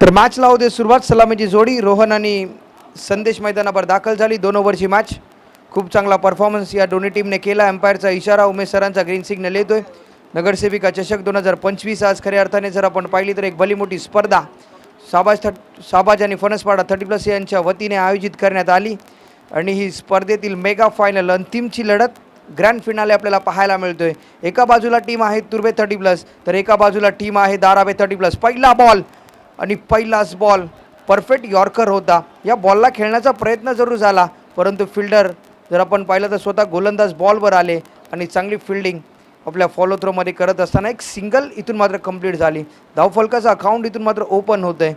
तर मॅच लावू दे सुरुवात. सलामीची जोडी रोहन आणि संदेश मैदानावर दाखल झाली. 2 ओव्हरची मॅच. खूप चांगला परफॉर्मन्स या दोन्ही टीमने केला. एम्पायरचा इशारा, उमेश सरांचा ग्रीन सिग्नल येतोय. नगरसेविका चषक 2025 आज खऱ्या अर्थाने जर आपण पाहिली तर एक भली मोठी स्पर्धा साबाज आणि फणसपाडा 30+ यांच्या वतीने आयोजित करण्यात आली आणि ही स्पर्धेतील मेगा फायनल अंतिमची लढत ग्रँड फिनाले आपल्याला पाहायला मिळतोय. एका बाजूला टीम आहे तुर्बे 30+, तर एका बाजूला टीम आहे दाराबे 30+. पहिला बॉल आणि पहिलाच बॉल परफेक्ट यॉर्कर होता. या बॉलला खेळण्याचा प्रयत्न जरूर झाला, परंतु फिल्डर जर आपण पाहिलं तर स्वतः गोलंदाज बॉलवर आले आणि चांगली फिल्डिंग आपल्या फॉलो थ्रोमध्ये करत असताना एक सिंगल इथून मात्र कंप्लीट झाली. धावफलकाचं अकाउंट इथून मात्र ओपन होतं आहे.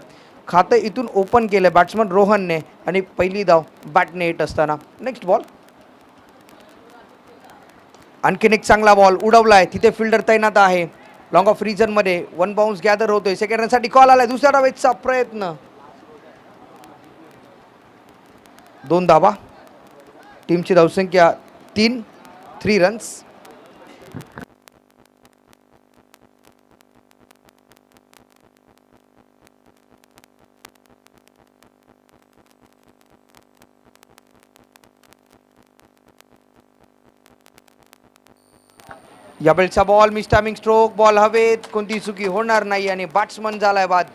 खातं इथून ओपन केलं बॅट्समन रोहनने आणि पहिली धाव बॅटने येत असताना. Next ball. आणखीन एक चांगला बॉल उडवला आहे. तिथे फिल्डर तैनात आहे. लॉंग ऑफ रिजनमध्ये 1 बाउन्स गॅदर होतोय. सेकंड रनसाठी कॉल आलाय. दुसऱ्या डावेचा प्रयत्न. 2 धावा. टीमची धावसंख्या 3 रन्स. यावेळचा बॉल मिस्टामिंग स्ट्रोक. बॉल हवेत, कोणती चुकी होणार नाही आणि बॅट्समन झालाय बाद.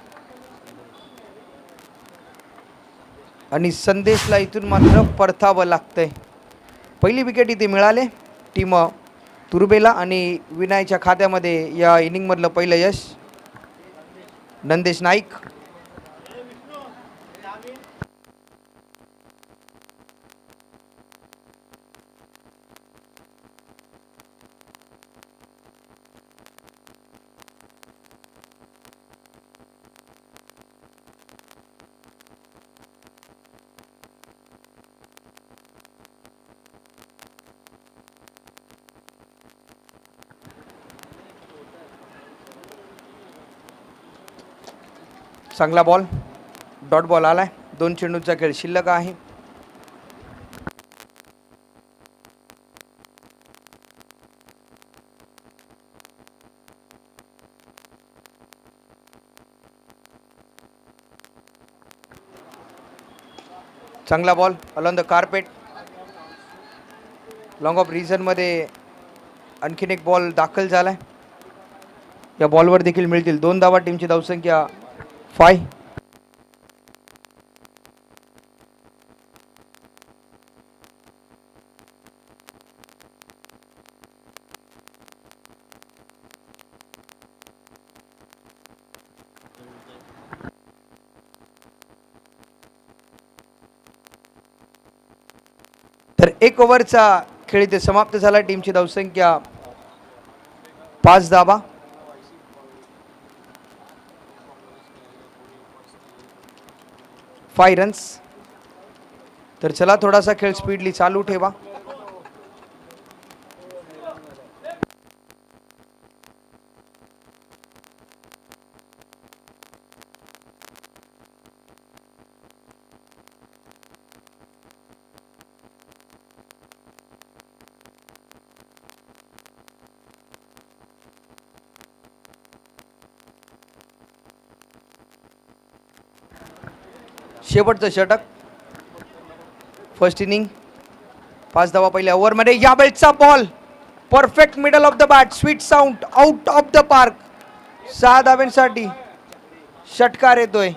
आणि संदेशला इथून मात्र परतावं लागतंय. पहिली विकेट इथे मिळाले टीम तुर्बेला आणि विनयच्या खात्यामध्ये या इनिंगमधलं पहिलं यश. नंदेश नाईक. चांगला बॉल. डॉट बॉल आलाय. 2 चेंडूचा खेळ शिल्लक आहे. चांगला ball alone the carpet. Long off रिजनमध्ये आणखीन एक बॉल दाखल झालाय. या बॉलवर देखील मिळतील 2 धावा. टीमची धावसंख्या 5. तर 1 ओव्हरचा खेळ इथे समाप्त झाला. टीमची धावसंख्या 5 धावा. 5 रन्स. तर चला थोडासा खेळ स्पीडली चालू ठेवा. शेवटचं षटक फर्स्ट इनिंग. 5 धावा पहिल्या ओव्हरमध्ये. यावेळचा ball perfect middle of the bat. Sweet sound out of the park. 6 धाव्यांसाठी षटकार येतोय.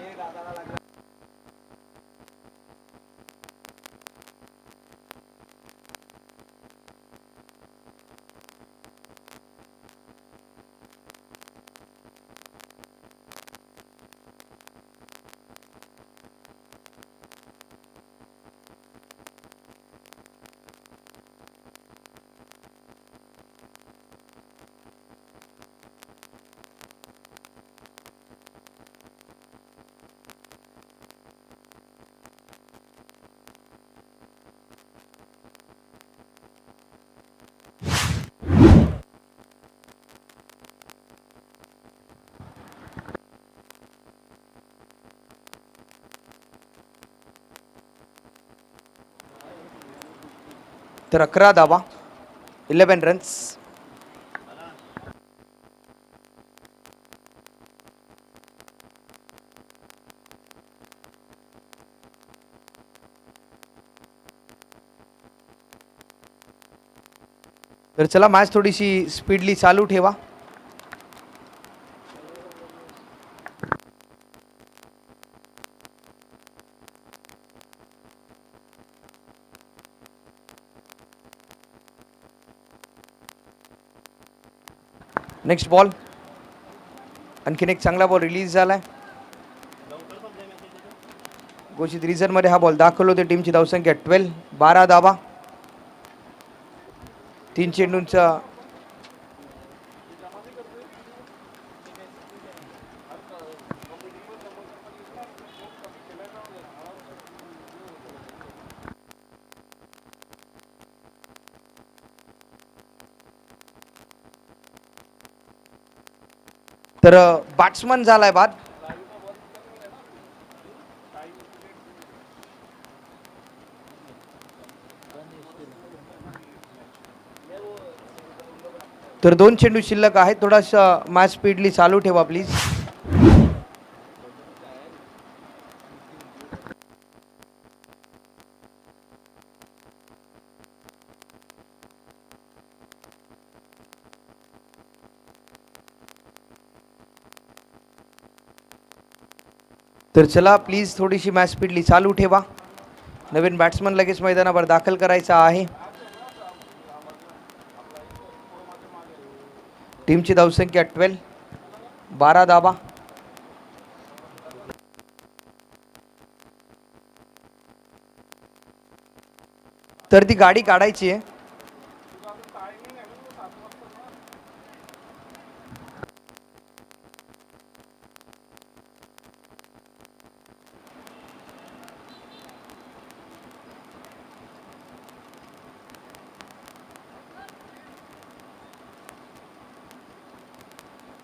तर 11 धावा 11 रन्स. तर चला मॅच थोडीशी स्पीडली चालू ठेवा. नेक्स्ट बॉल, आणखीन एक चांगला बॉल रिलीज झालाय. घोषित रिझनमध्ये हा बॉल दाखल होते. टीमची धावसंख्या 12, 12 धावा. 3 चेंडूंचा तर बॅट्समन झालाय बाद. तर 2 चेंडू शिल्लक आहेत. थोडासा मॅच स्पीडली चालू ठेवा प्लीज. तर चला प्लीज थोडीशी मॅच स्पीडली चालू ठेवा. नवीन बॅट्समन लगेच मैदानावर दाखल करायचा आहे. टीमची धावसंख्या 12, 12 धावा. तर ती गाडी काढायची आहे.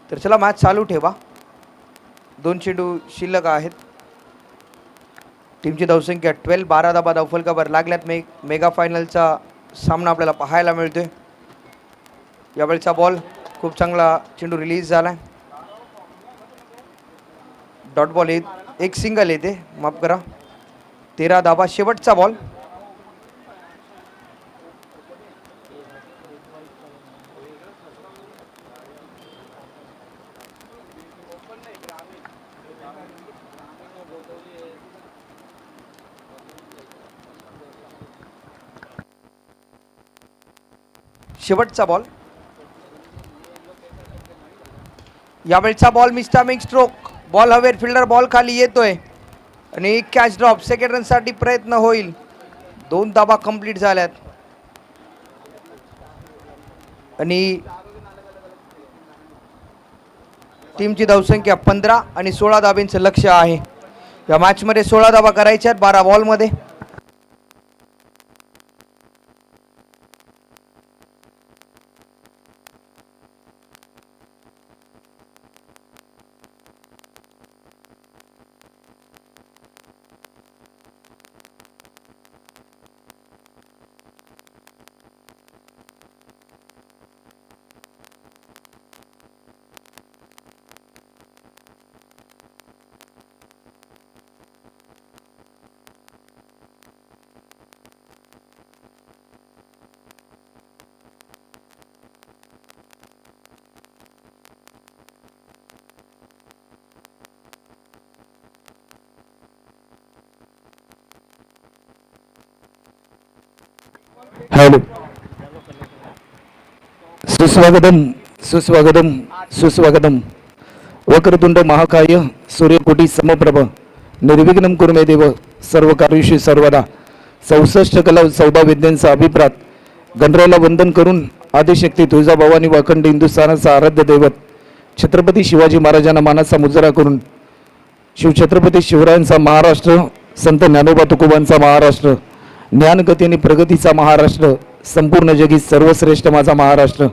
तर चला मॅच चालू ठेवा. 2 चेंडू शिल्लक आहेत. टीमची धावसंख्या 12, 12 धाबा धावफलकावर लागल्यात. मेगा फायनलचा सामना आपल्याला पाहायला मिळतोय. यावेळचा बॉल खूप चांगला चेंडू रिलीज झालाय. डॉट बॉल एक सिंगल येते, माफ करा. 13 धाबा. शेवटचा बॉल. शेवटचा बॉल. यावेळचा बॉल मिस्टामिंग स्ट्रोक. बॉल हवेत, फिल्डर बॉल खाली येतोय आणि कॅच ड्रॉप. सेकंड रनसाठी प्रयत्न होईल. 2 धाबा कंप्लीट झाल्यात आणि टीमची धावसंख्या 15 आणि 16 धाब्यांचं लक्ष आहे. या मॅचमध्ये 16 धाबा करायच्या आहेत 12 बॉलमध्ये. हॅलो, सुस्वागतम सुस्वागतम सुस्वागतम. वक्रतुंड महाकाय सूर्यकोटी समप्रभ निर्विघ्नं कुरु मे देव सर्व कार्येषु सर्वदा. 64 कला 14 विद्यांचा अभिप्रात गणरायाला वंदन करून आदिशक्ती तुळजाभवानी व अखंड हिंदुस्थानाचा आराध्य दैवत छत्रपती शिवाजी महाराजांना मानाचा मुजरा करून शिवछत्रपती शिवरायांचा महाराष्ट्र, संत ज्ञानोबा तुकोबांचा महाराष्ट्र, ज्ञानगती आणि प्रगतीचा महाराष्ट्र, संपूर्ण जगी सर्वश्रेष्ठ माझा महाराष्ट्र,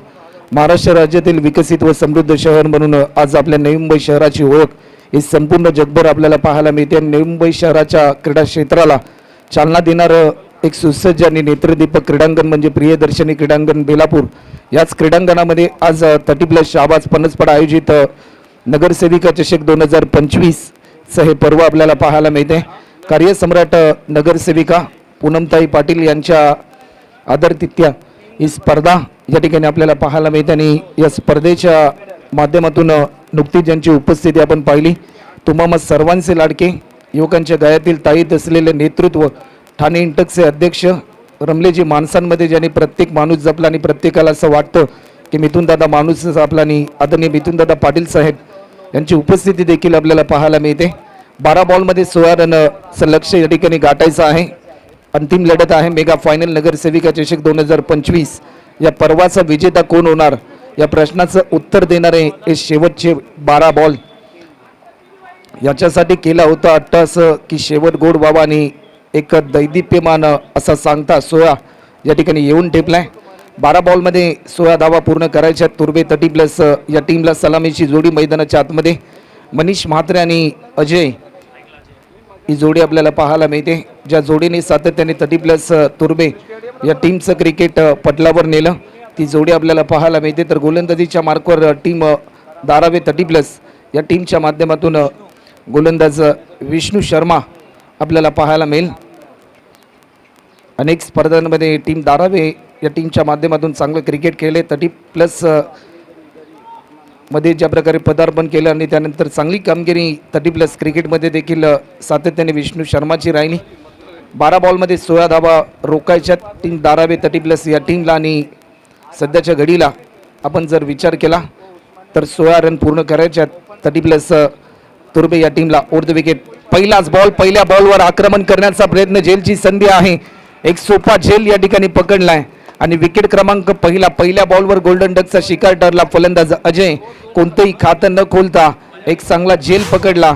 महाराष्ट्र राज्यातील विकसित व समृद्ध शहर म्हणून आज आपल्या नवी मुंबई शहराची ओळख ही संपूर्ण जगभर आपल्याला पाहायला मिळते. नवी मुंबई शहराच्या क्रीडा क्षेत्राला चालना देणारं एक सुसज्ज आणि नेत्रदीपक क्रीडांगण म्हणजे प्रियदर्शनी क्रीडांगण बेलापूर. याच क्रीडांगणामध्ये आज 30+ शाहबाज पनसपडा आयोजित नगरसेविका चषक 2025चं हे पर्व आपल्याला पाहायला मिळते. कार्यसम्राट नगरसेविका पूनमताई पाटील यांच्या आदरातिथ्य ही स्पर्धा या ठिकाणी आपल्याला पाहायला मिळते आणि या स्पर्धेच्या माध्यमातून नुकतीच ज्यांची उपस्थिती आपण पाहिली तुम्हा सर्वांचे लाडके युवकांच्या गळ्यातील ताईत असलेले नेतृत्व ठाणे इंटकचे अध्यक्ष रमलेजी माणसांमध्ये ज्यांनी प्रत्येक माणूस जपला आणि प्रत्येकाला असं वाटतं की मिथुनदादा माणूसच आपला आणि आदरणीय मिथुनदादा पाटील साहेब यांची उपस्थिती देखील आपल्याला पाहायला मिळते. 12 बॉलमध्ये 16 रनचं लक्ष या ठिकाणी गाठायचं आहे. अंतिम लढत आहे मेगा फायनल नगरसेविका चषक 2025. या पर्वाचा विजेता कोण होणार या प्रश्नाचं उत्तर देणारे हे शेवटचे 12 बॉल. याच्यासाठी केला होता अट्टास की शेवट गोड बाबा आणि एक दैदिप्यमान असा सांगता 16 या ठिकाणी येऊन ठेपलाय. 12 बॉलमध्ये 16 धावा पूर्ण करायच्या. तुर्बे 30 प्लस या टीमला सलामीची जोडी मैदानाच्या आतमध्ये मनीष म्हात्रे आणि अजय ही जोडी आपल्याला पाहायला मिळते. ज्या जोडीने सातत्याने 30 प्लस तुर्बे या टीमचं क्रिकेट पटलावर नेलं ती जोडी आपल्याला पाहायला मिळते. तर गोलंदाजीच्या मार्कवर टीम धारावे 30 प्लस या टीमच्या माध्यमातून गोलंदाज विष्णू शर्मा आपल्याला पाहायला मिळेल. अनेक स्पर्धांमध्ये टीम धारावे या टीमच्या माध्यमातून चांगलं क्रिकेट केले. 30 प्लस मध्ये ज्या प्रकारे पदार्पण केलं आणि त्यानंतर चांगली कामगिरी 30 प्लस क्रिकेटमध्ये देखील सातत्याने विष्णू शर्माची राहिली. 12 बॉलमध्ये 16 धावा रोखायच्या टीम धारावे 30 प्लस या टीमला आणि सध्याच्या घडीला आपण जर विचार केला तर 16 रन पूर्ण करायच्यात 30 प्लस तुर्बे या टीमला. ओव्हर द विकेट पहिलाच बॉल पहिल्या बॉलवर आक्रमण करण्याचा प्रयत्न. झेलची संधी आहे. एक सोपा झेल या ठिकाणी पकडलाय आणि विकेट क्रमांक पहिल्या बॉलवर गोल्डन डकचा शिकार ठरला. फलंदाज अजय कोणतेही खातं न खोलता एक चांगला झेल पकडला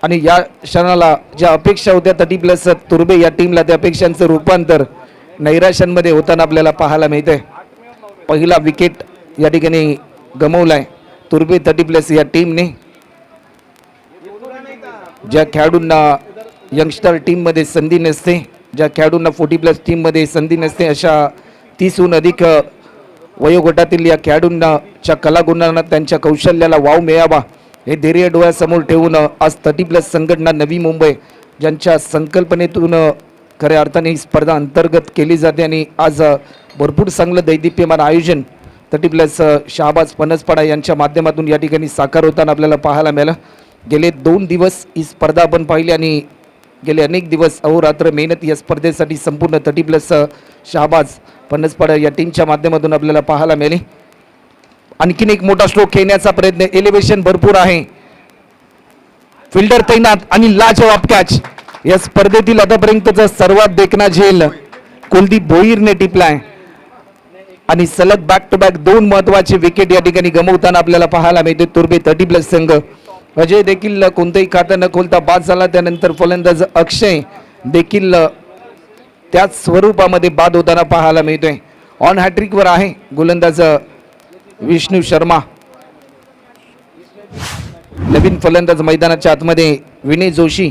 आणि या क्षणाला ज्या अपेक्षा होत्या 30 प्लस तुर्बे या टीमला त्या अपेक्षांचं रूपांतर नैराश्यांमध्ये होताना आपल्याला पाहायला मिळतंय. पहिला विकेट या ठिकाणी गमवलाय तुर्बे 30 प्लस या टीमने. ज्या खेळाडूंना यंगस्टर टीममध्ये संधी नसते ज्या खेळाडूंना 40 प्लस टीममध्ये संधी नसते अशा 30हून अधिक वयोगटातील या खेळाडूंच्या कलागुणांना त्यांच्या कौशल्याला वाव मिळावा हे ध्येय डोळ्यासमोर ठेवून आज 30 प्लस संघटना नवी मुंबई ज्यांच्या संकल्पनेतून खऱ्या अर्थाने ही स्पर्धा अंतर्गत केली जाते आणि आज भरपूर चांगलं दैदिप्यमान आयोजन 30 प्लस शहाबाज पनसपाडा यांच्या माध्यमातून या ठिकाणी साकार होताना आपल्याला पाहायला मिळालं. गेले 2 दिवस ही स्पर्धा आपण पाहिली आणि गेले अनेक दिवस अहोरात्र मेहनत या स्पर्धेसाठी संपूर्ण 30 प्लस शहाबाज पनसपाडा या टीमच्या माध्यमातून आपल्याला पाहायला मिळाली. आणखीन एक मोठा स्ट्रोक खेळण्याचा प्रयत्न. एलिव्हेशन भरपूर आहे. फिल्डर तैनात आणि लाजवाब कॅच. या स्पर्धेतील आतापर्यंतचा सर्वात देखणा झेल कुलदीप भोईरने टिपलाय आणि सलग बॅक टू बॅक 2 महत्वाचे विकेट या ठिकाणी गमवताना आपल्याला पाहायला मिळते तुर्बे 30 प्लस संघ. अजय देखील कोणतेही खातं न खोलता बाद झाला. त्यानंतर फलंदाज अक्षय देखील त्याच स्वरूपामध्ये बाद होताना पाहायला मिळतोय. ऑन हॅट्रिकवर आहे गोलंदाज विष्णू शर्मा. नवीन फलंदाज मैदानाच्या आतमध्ये विनय जोशी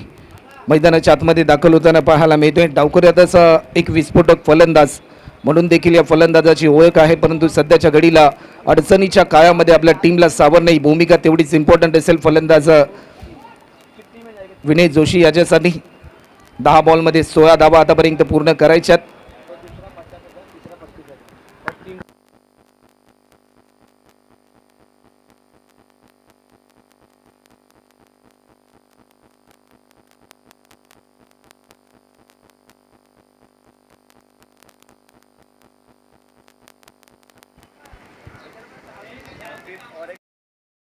मैदानाच्या आतमध्ये दाखल होताना पाहायला मिळतोय. डावखुऱ्यातच एक विस्फोटक फलंदाज म्हणून देखील या फलंदाजाची ओळख आहे. परंतु सध्याच्या घडीला अडचणीच्या काळामध्ये आपल्या टीमला सावरणं ही भूमिका तेवढीच इम्पॉर्टंट असेल. फलंदाज विनय जोशी याच्यासाठी 10 बॉलमध्ये 16 धावा आतापर्यंत पूर्ण करायच्यात.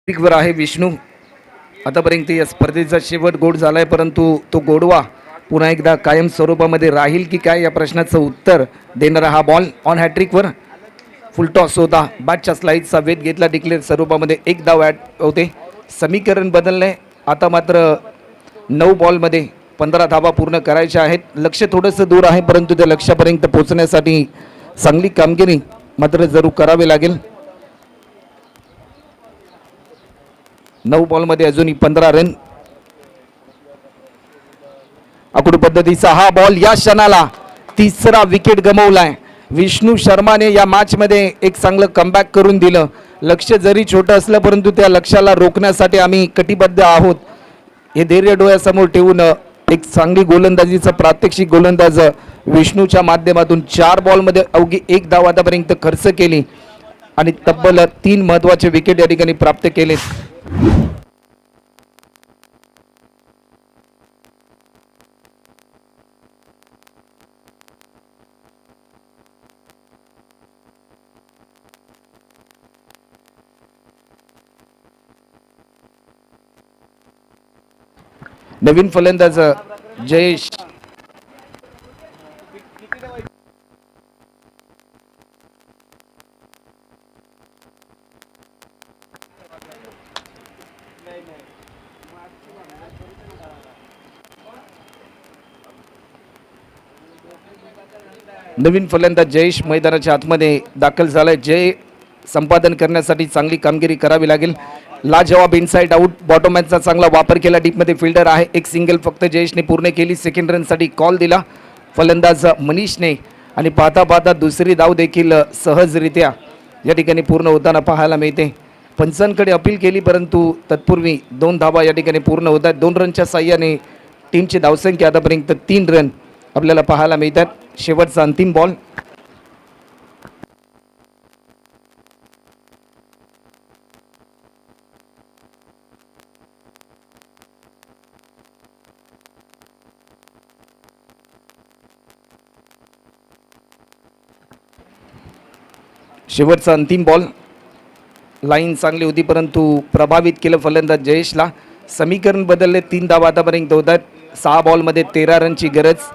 वर आहे विष्णू. आतापर्यंत या स्पर्धेचा शेवट गोड झालाय परंतु तो गोडवा पुन्हा एकदा कायम स्वरूपामध्ये राहील की काय या प्रश्नाचं उत्तर देणारा हा बॉल. ऑन हॅट्रिकवर फुल टॉस होता. बॅटच्या स्लाईडचा वेध घेतला. डिक्लेअर स्वरूपामध्ये 1 धाव ॲड होते. समीकरण बदललंय. आता मात्र 9 बॉलमध्ये 15 धावा पूर्ण करायच्या आहेत. लक्ष थोडंसं दूर आहे परंतु त्या लक्ष्यापर्यंत पोहोचण्यासाठी चांगली कामगिरी मात्र जरूर करावी लागेल. 9 बॉलमध्ये अजूनही 15 रन. आकुड पद्धतीचा हा बॉल. या क्षणाला 3रा विकेट गमवलाय विष्णू शर्माने. या मॅचमध्ये एक चांगलं कमबॅक करून दिलं. लक्ष्य जरी छोटं असलं परंतु त्या लक्ष्याला रोखण्यासाठी आम्ही कटिबद्ध आहोत हे धैर्य डोळ्यासमोर ठेवून एक चांगली गोलंदाजीचा प्रात्यक्षिक गोलंदाज विष्णूच्या माध्यमातून 4 बॉलमध्ये अवघी 1 धाव आतापर्यंत खर्च केली आणि तब्बल 3 महत्त्वाचे विकेट या ठिकाणी प्राप्त केलेत. नवीन फलंदाज जयेश मैदानाच्या आतमध्ये दाखल झालाय. जय संपादन करण्यासाठी चांगली कामगिरी करावी लागेल. लाजवाब इनसाइड आउट बॉटमॅनचा चांगला वापर केला. डीपमध्ये फिल्डर आहे. एक सिंगल फक्त जयेशने पूर्ण केली. सेकंड रनसाठी कॉल दिला फलंदाज मनीषने आणि पाहता पाहता दुसरी धाव देखील सहजरित्या या ठिकाणी पूर्ण होताना पाहायला मिळते. पंचांकडे अपील केली परंतु तत्पूर्वी 2 धावा या ठिकाणी पूर्ण होतात. 2 रनच्या साह्याने टीमची धावसंख्या आतापर्यंत 3 रन आपल्याला पाहायला मिळतात. शेवटचा अंतिम बॉल. शेवटचा अंतिम बॉल. लाईन चांगली होती परंतु प्रभावित केलं फलंदाज जयेशला. समीकरण बदलले. 3 धावा आतापर्यंत होतात. 6 बॉलमध्ये 13 रनची गरज.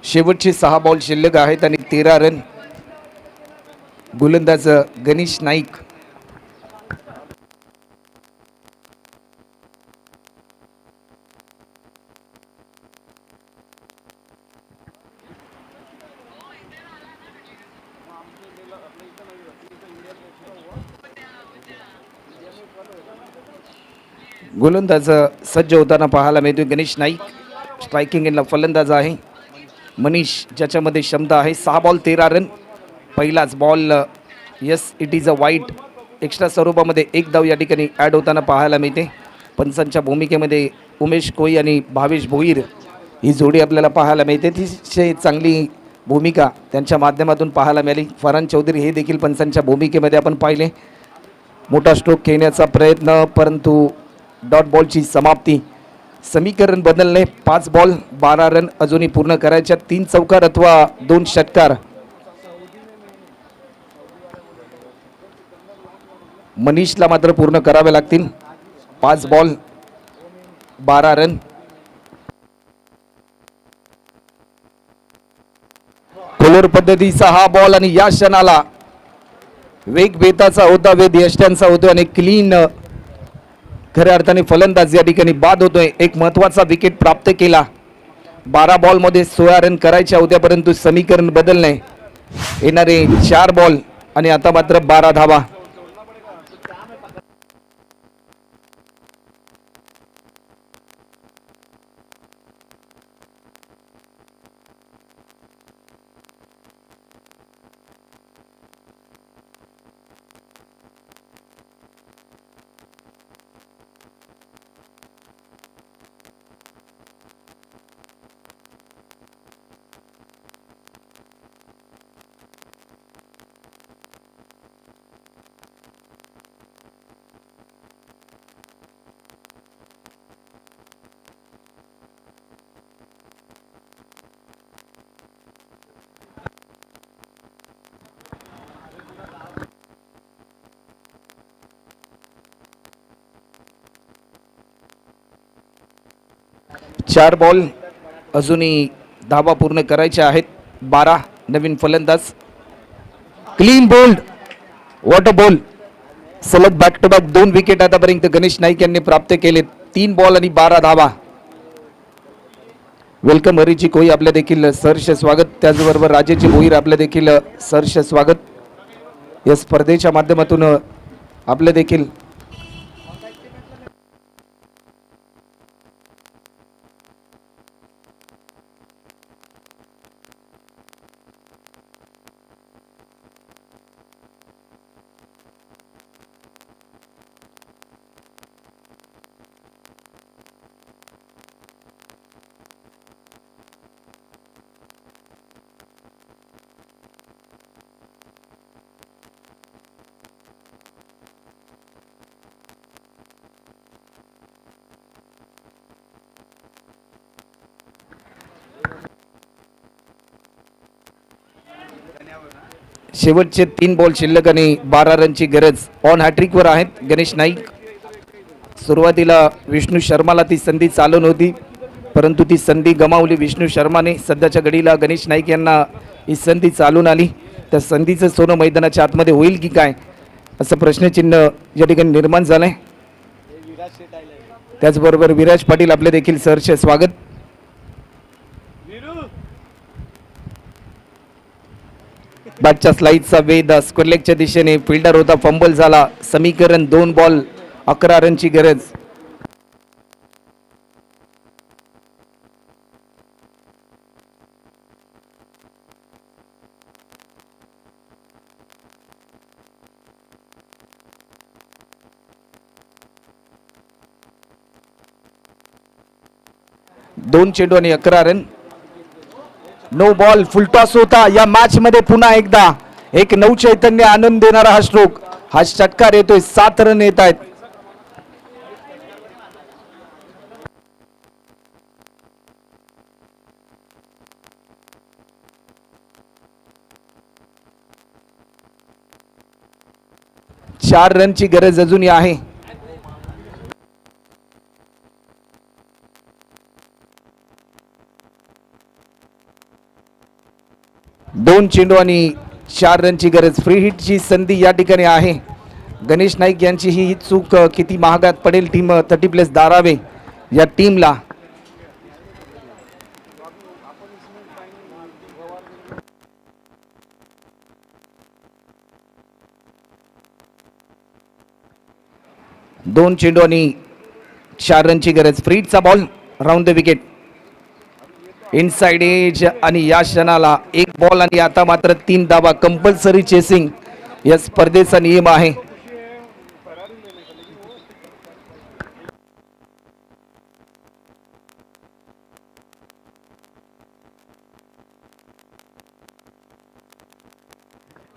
शेवटचे 6 बॉल शिल्लक आहेत आणि 13 रन. गोलंदाज गणेश नाईक. गोलंदाज सज्ज होताना पाहायला मिळतोय गणेश नाईक. स्ट्रायकिंग एंडला फलंदाज आहे मनीष ज्याच्यामध्ये क्षमता आहे. 6 बॉल 13 रन. पहिलाच ball yes it is a वाईट. एक्स्ट्रा स्वरूपामध्ये 1 धाव या ठिकाणी ॲड होताना पाहायला मिळते. पंचांच्या भूमिकेमध्ये उमेश कोई आणि भावेश भोईर ही जोडी आपल्याला पाहायला मिळते. अतिशय चांगली भूमिका त्यांच्या माध्यमातून पाहायला मिळाली. फरहान चौधरी हे देखील पंचांच्या भूमिकेमध्ये आपण पाहिले. मोठा स्ट्रोक खेळण्याचा प्रयत्न परंतु डॉट बॉलची समाप्ती. समीकरण बदलणे. 5 बॉल 12 रन अजूनही पूर्ण करायच्या. 3 चौकार अथवा 2 षटकार मनीषला मात्र पूर्ण करावे लागतील. 5 बॉल 12 रन. कोलर पद्धतीचा हा बॉल आणि या क्षणाला वेग बेताचा होता. वेद यष्ट्यांचा होतो आणि क्लीन खऱ्या अर्थाने फलंदाज या ठिकाणी बाद होतोय. एक महत्त्वाचा विकेट प्राप्त केला. 12 बॉलमध्ये 16 रन करायच्या होत्या परंतु समीकरण बदलणे. येणारे 4 बॉल आणि आता मात्र 12 धावा. चार बॉल अजूनही धावा पूर्ण करायच्या आहेत. 12 नवीन फलंदाज. Clean bowled, what a ball. सलग बॅक टू बॅक 2 विकेट आतापर्यंत गणेश नाईक यांनी प्राप्त केले. 3 बॉल आणि 12 धावा. वेलकम हरीची कोई आपल्या देखील सहर्ष स्वागत. त्याचबरोबर राजेची भोईर आपल्या देखील सहर्ष स्वागत या स्पर्धेच्या माध्यमातून आपल्या देखील शेवटचे 3 बॉल शिल्लक आणि 12 रनची गरज. ऑन हॅट्रिकवर आहेत गणेश नाईक. सुरुवातीला विष्णू शर्माला ती संधी चालू नव्हती, परंतु ती संधी गमावली विष्णू शर्माने. सध्याच्या घडीला गणेश नाईक यांना ही संधी चालून आली. त्या संधीचं सोनं मैदानाच्या आतमध्ये होईल की काय असं प्रश्नचिन्ह या ठिकाणी निर्माण झालंय. त्याचबरोबर विराज पाटील आपले देखील सहर्ष स्वागत. बॅटच्या स्लाईडचा वेध. स्क्वेअरलेगच्या दिशेने फिल्डर होता, फंबल झाला. समीकरण 2 बॉल 11 रनची गरज. दोन चेंडू आणि 11 रन. No ball. फुलटॉस होता या मॅच मध्ये. पुन्हा एकदा एक नवचैतन्य आनंद देणारा हा स्ट्रोक, हा षटकार येतोय. 7 रन येत आहेत. चार रनची गरज अजूनही आहे. दोन चेंडू आणि 4 रनची गरज. फ्री हिटची संधी या ठिकाणी आहे. गणेश नाईक यांची ही चूक किती महागात पडेल टीम 30+ धारावे या टीमला. दोन चेंडू आणि 4 रनची गरज. फ्री हिटचा ball round the wicket. Inside edge आणि या क्षणाला 1 बॉल आणि आता मात्र 3 धावा. कंपल्सरी चेसिंग या स्पर्धेचा नियम आहे.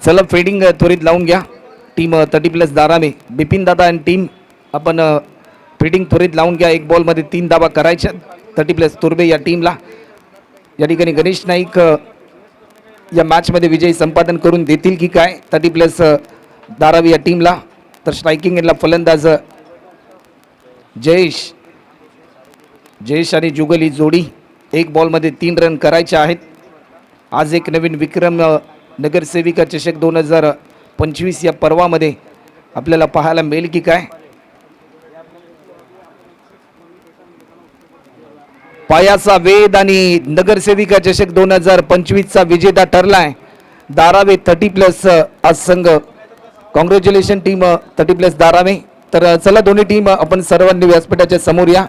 चला फिल्डिंग त्वरित लावून घ्या टीम 30+ धाराने. बिपिन दादा आणि टीम आपण फिल्डिंग त्वरित लावून घ्या. 1 बॉल मध्ये 3 धावा करायच्या 30+ तुर्बे या टीमला. या ठिकाणी गणेश नाईक या मॅच मध्ये विजय संपादन करून देतील की काय 30+ धारावी या टीमला. तर स्ट्रायकिंग एंडला फलंदाज जयेश आणि जुगल ही जोडी. 1 बॉल मध्ये 3 रन करायचे आहेत. आज एक नवीन विक्रम नगरसेविका चषक 2025 या पर्वामध्ये आपल्याला पाहायला मिळेल की काय. पायाचा वेध आणि नगरसेविका चषक 2025चा विजेता ठरलाय धारावे 30+ आज संघ. Congratulation team 30+ धारावे. तर चला दोन्ही टीम आपण सर्वांनी व्यासपीठाच्या समोर या.